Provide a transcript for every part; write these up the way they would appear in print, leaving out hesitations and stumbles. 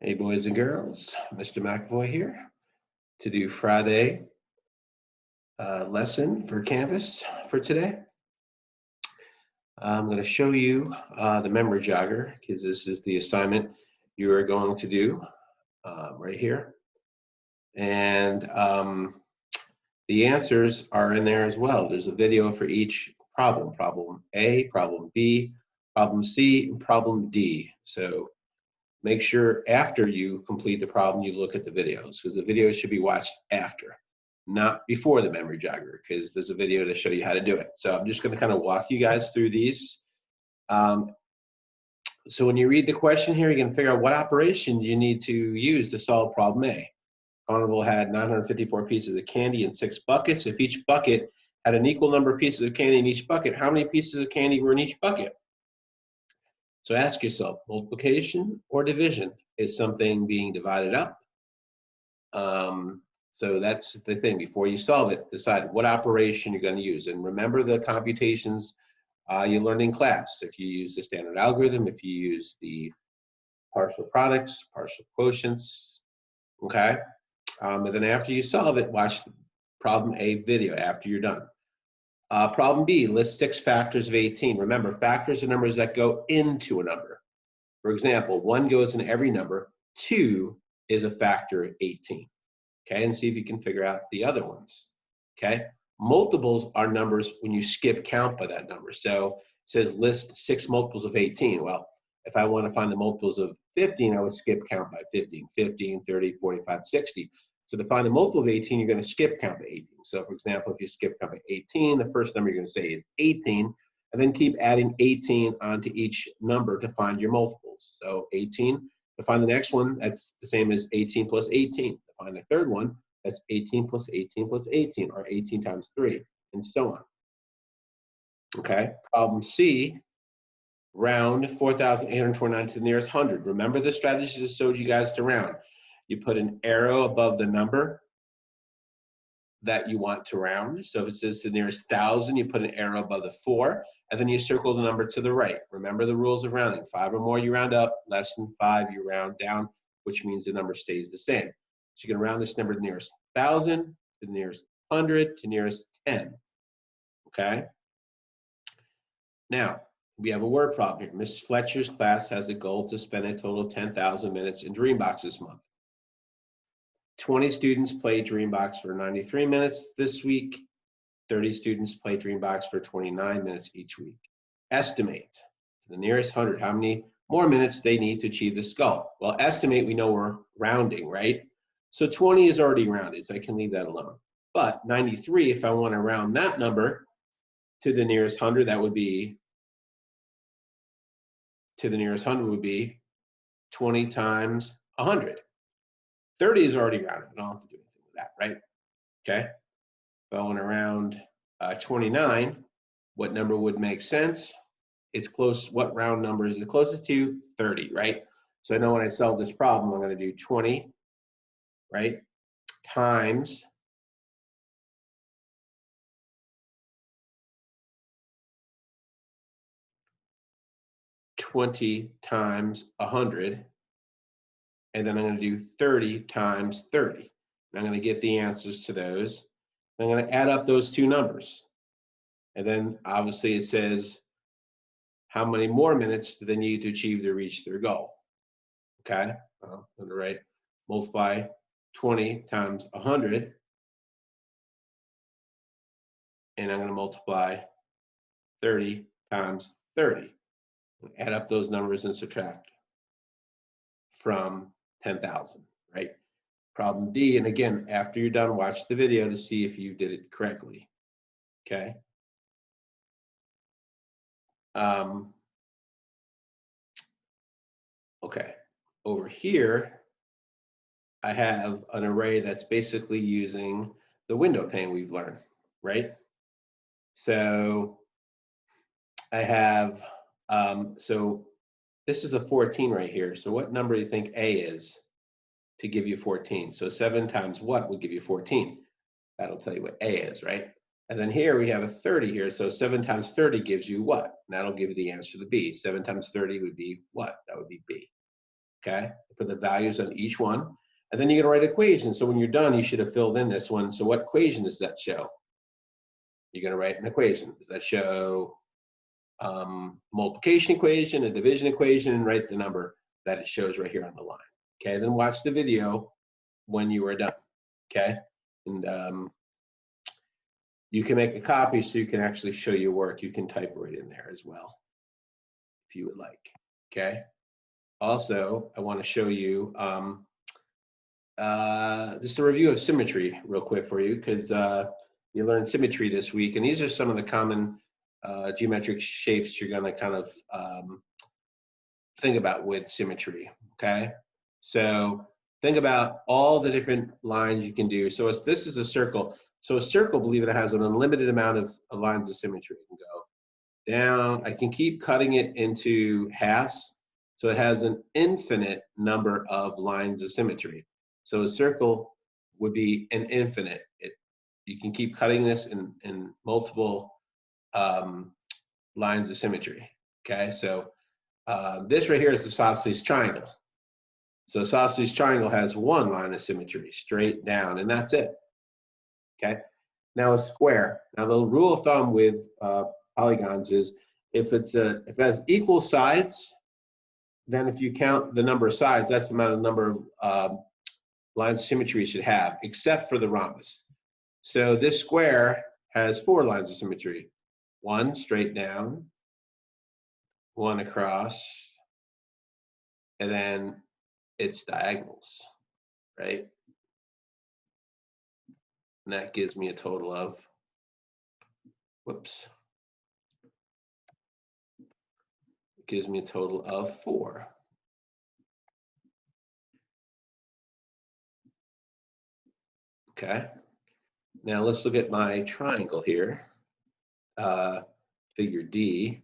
Hey, boys and girls, Mr. McAvoy here to do Friday lesson for Canvas for today. I'm going to show you the memory jogger because this is the assignment you are going to do right here. And the answers are in there as well. There's a video for each problem, problem A, problem B, problem C, and problem D. So make sure after you complete the problem, you look at the videos because the videos should be watched after, not before the memory jogger, because there's a video to show you how to do it. So I'm just going to kind of walk you guys through these. So when you read the question here, you can figure out what operation you need to use to solve problem A. Carnival had 954 pieces of candy in 6 buckets. If each bucket had an equal number of pieces of candy in each bucket, how many pieces of candy were in each bucket? So ask yourself, multiplication or division? Is something being divided up? So that's the thing. Before you solve it, decide what operation you're going to use. And remember the computations you learned in class. If you use the standard algorithm, if you use the partial products, partial quotients, okay? And then after you solve it, watch the problem A video after you're done. Problem B, list 6 factors of 18. Remember, factors are numbers that go into a number. For example, 1 goes in every number, 2 is a factor of 18. Okay, and see if you can figure out the other ones. Okay, multiples are numbers when you skip count by that number. So it says list 6 multiples of 18. Well, if I want to find the multiples of 15, I would skip count by 15, 15, 30, 45, 60. So to find the multiple of 18, you're going to skip count by 18. So for example, if you skip count by 18, the first number you're going to say is 18, and then keep adding 18 onto each number to find your multiples. So 18, to find the next one, that's the same as 18 plus 18. To find the third one, that's 18 plus 18 plus 18, or 18 times 3, and so on. Okay, problem C, round 4,829 to the nearest 100. Remember the strategies I showed you guys to round. You put an arrow above the number that you want to round. So if it says to the nearest 1,000, you put an arrow above the 4, and then you circle the number to the right. Remember the rules of rounding. 5 or more, you round up. Less than 5, you round down, which means the number stays the same. So you can round this number to the nearest 1,000, to the nearest 100, to the nearest 10. Okay? Now, we have a word problem here. Ms. Fletcher's class has a goal to spend a total of 10,000 minutes in Dreambox this month. 20 students played Dreambox for 93 minutes this week. 30 students play Dreambox for 29 minutes each week. Estimate to the nearest 100 how many more minutes they need to achieve this goal. Well, estimate, we know we're rounding, right? So 20 is already rounded, so I can leave that alone. But 93, if I want to round that number to the nearest 100, that would be, to the nearest 100 would be 20 times 100. 30 is already rounded. I don't have to do anything with that, right? Okay. If I want to round 29, what number would make sense? It's close. What round number is the closest to? 30, right? So I know when I solve this problem, I'm going to do 20, right, times 20 times 100, and then I'm going to do 30 times 30. And I'm going to get the answers to those. I'm going to add up those two numbers. And then obviously it says how many more minutes do they need to achieve to reach their goal. Okay, I'm going to write multiply 20 times 100, and I'm going to multiply 30 times 30. Add up those numbers and subtract from 10,000, right? Problem D, and again, after you're done, watch the video to see if you did it correctly, okay? Okay, over here, I have an array that's basically using the window pane we've learned, right? So I have, so this is a 14 right here. So what number do you think A is to give you 14? So 7 times what would give you 14? That'll tell you what A is, right? And then here we have a 30 here. So 7 times 30 gives you what? And that'll give you the answer to B. 7 times 30 would be what? That would be B. okay? Put the values on each one, and then you're gonna write equations. So when you're done, you should have filled in this one. So what equation does that show? You're gonna write an equation. Does that show multiplication equation, a division equation, and write the number that it shows right here on the line. Okay, then watch the video when you are done. Okay, and you can make a copy so you can actually show your work. You can type right in there as well if you would like. Okay. Also, I want to show you just a review of symmetry real quick for you, because you learned symmetry this week, and these are some of the common geometric shapes you're going to kind of think about with symmetry. Okay, so think about all the different lines you can do. So this is a circle. So a circle, believe it, has an unlimited amount of lines of symmetry. It can go down. I can keep cutting it into halves, so it has an infinite number of lines of symmetry. So a circle would be an infinite. You can keep cutting this in multiple lines of symmetry. Okay, so this right here is the isosceles triangle. So isosceles triangle has one line of symmetry straight down, and that's it. Okay, now a square. Now the rule of thumb with polygons is if it has equal sides, then if you count the number of sides, that's the number of lines of symmetry it should have, except for the rhombus. So this square has 4 lines of symmetry. One straight down, one across, and then its diagonals, right? And that gives me a total of, whoops, it gives me a total of 4. Okay, now let's look at my triangle here, figure D.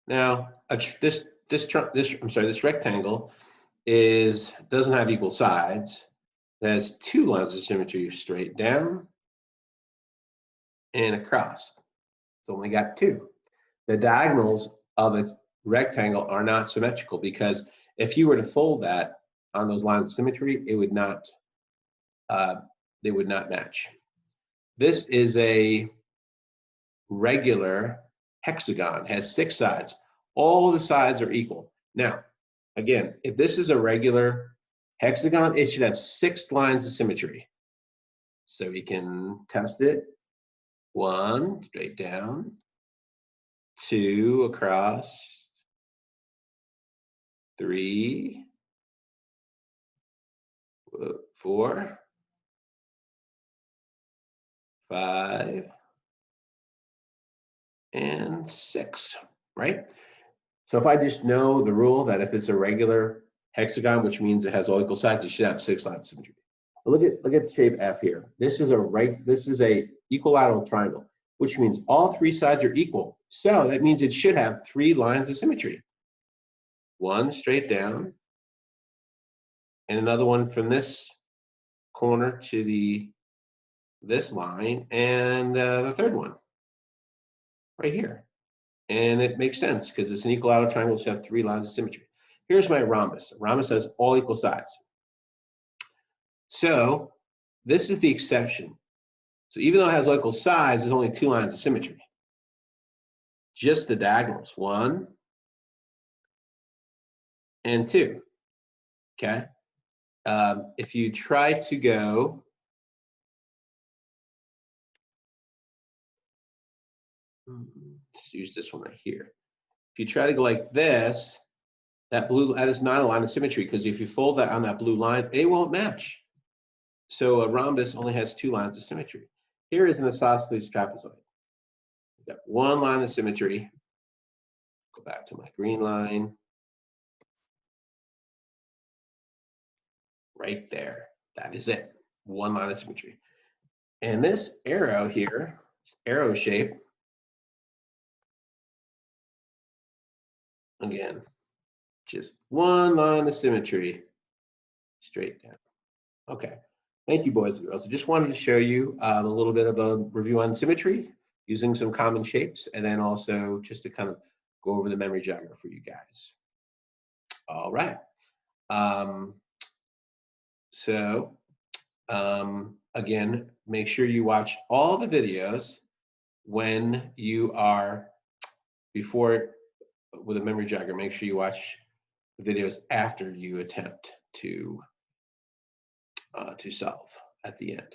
Now, this rectangle doesn't have equal sides. It has 2 lines of symmetry straight down and across. It's only got 2. The diagonals of a rectangle are not symmetrical, because if you were to fold that on those lines of symmetry, it would not, they would not match. This is a regular hexagon, has 6 sides. All the sides are equal. Now, again, if this is a regular hexagon, it should have 6 lines of symmetry. So we can test it. 1 straight down, 2 across, 3, 4, 5, and 6, right? So if I just know the rule that if it's a regular hexagon, which means it has all equal sides, it should have 6 lines of symmetry. But look at shape F here. This is a equilateral triangle, which means all 3 sides are equal. So that means it should have 3 lines of symmetry. 1 straight down, and another one from this corner to this line, and the third one right here. And it makes sense because it's an equilateral triangle, so you have 3 lines of symmetry. Here's my rhombus. Rhombus has all equal sides. So this is the exception. So even though it has all equal sides, there's only 2 lines of symmetry. Just the diagonals, 1 and 2. Okay. If you try to go let's use this one right here. If you try to go like this, that is not a line of symmetry, because if you fold that on that blue line, it won't match. So a rhombus only has 2 lines of symmetry. Here is an isosceles trapezoid. We've got 1 line of symmetry. Go back to my green line. Right there. That is it. 1 line of symmetry. And this arrow here, this arrow shape, again, just 1 line of symmetry straight down. Okay. Thank you, boys and girls. I just wanted to show you a little bit of a review on symmetry using some common shapes, and then also just to kind of go over the memory jogger for you guys. All right. Um, so again, make sure you watch all the videos when you are before with a memory jogger. Make sure you watch the videos after you attempt to solve at the end.